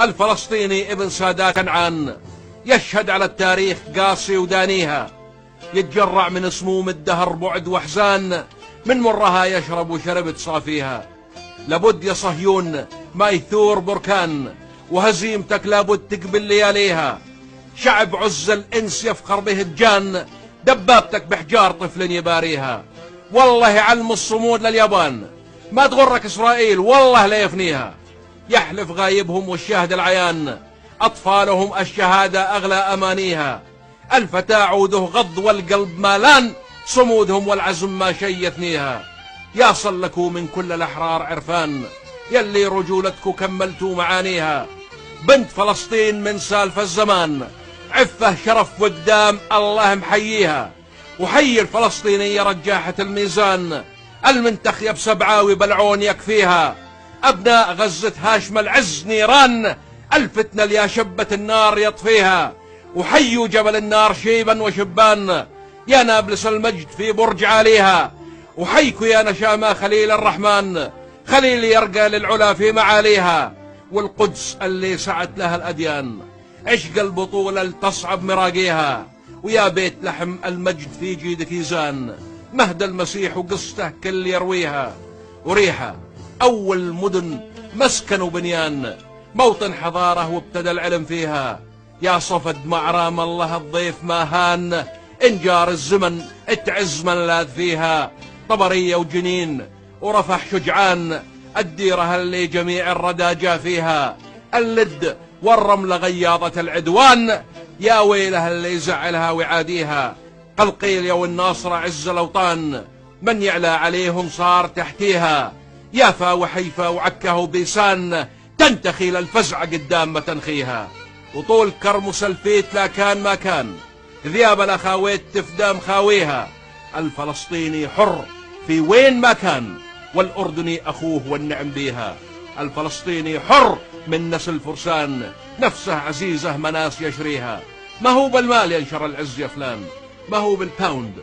الفلسطيني ابن سادات كنعان يشهد على التاريخ قاسي ودانيها، يتجرع من سموم الدهر بعد وحزان، من مرها يشرب وشربت صافيها. لابد يا صهيون ما يثور بركان، وهزيمتك لابد تقبل لياليها. شعب عز الإنس يفخر به الجان، دبابتك بحجار طفل يباريها. والله علم الصمود لليابان، ما تغرك إسرائيل والله لا يفنيها. يحلف غايبهم والشاهد العيان، أطفالهم الشهادة أغلى أمانيها. الفتى عوده غض والقلب مالان، صمودهم والعزم ما شي يثنيها. يا صلكوا من كل الأحرار عرفان، يلي رجولتكوا كملتوا معانيها. بنت فلسطين من سالف الزمان، عفة شرف قدام الله محييها. وحي الفلسطينية رجاحة الميزان، المنتخية بسبعاوي بلعون يكفيها. أبناء غزة هاشم العز نيران، الفتنة ليا شبة النار يطفيها. وحيوا جبل النار شيبا وشبان، يا نابلس المجد في برج عاليها. وحيكوا يا نشامة خليل الرحمن، خليل يرقى للعلا في معاليها. والقدس اللي سعت لها الأديان، عشق البطولة لتصعب مراقيها. ويا بيت لحم المجد في جيدك يزان، مهد المسيح وقصته كل يرويها. وريحة أول مدن مسكن وبنيان، موطن حضارة وابتدى العلم فيها. يا صفد مع رام الله الضيف ما هان، إن جار الزمن اتعز من لاذ فيها. طبرية وجنين ورفح شجعان، الديرة اللي جميع الردى جا فيها. اللد والرمل غياضة العدوان، يا ويلها اللي زعلها ويعاديها. قلقيلية والناصرة عز الأوطان، من يعلى عليهم صار تحتيها. يافا وحيفا وعكا وبيسان، تنتخي للفزع قدام ما تنخيها. وطول كرمس الفيت لا كان ما كان، ذياب الأخاويت تفدام خاويها. الفلسطيني حر في وين ما كان، والأردني أخوه والنعم بيها. الفلسطيني حر من نسل فرسان، نفسه عزيزة مناس يشريها. ما هو بالمال ينشر العز يا فلان، ما هو بالباوند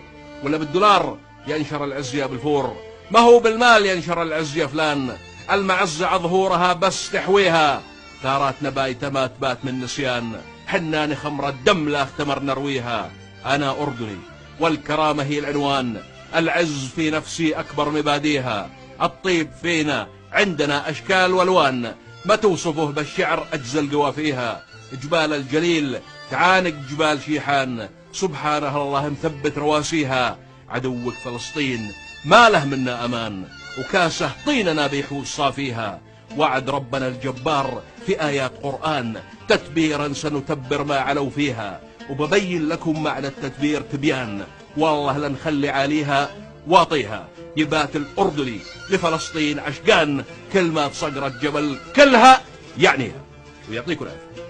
ولا بالدولار ينشر العز يا بالفور. ما هو بالمال ينشر العز يا فلان، المعزة عظهورها بس تحويها. ثاراتنا بايتة ما تبات من نسيان، حنان خمر الدم لا اختمر نرويها. أنا أردني والكرامة هي العنوان، العز في نفسي أكبر مباديها. الطيب فينا عندنا أشكال والوان، ما توصفه بالشعر أجزل قوافيها. جبال الجليل تعانق جبال شيحان، سبحانه الله مثبت رواسيها. عدوك فلسطين ما له منا أمان، وكاسه طيننا بيحوز صافيها. وعد ربنا الجبار في آيات قرآن، تتبيرا سنتبر ما علوا فيها. وببين لكم معنى التتبير تبيان، والله لنخلي عليها واطيها. يبات الأردني لفلسطين عشقان، كل ما تصقرت جبل كلها يعنيها. ويعطيكم العافية.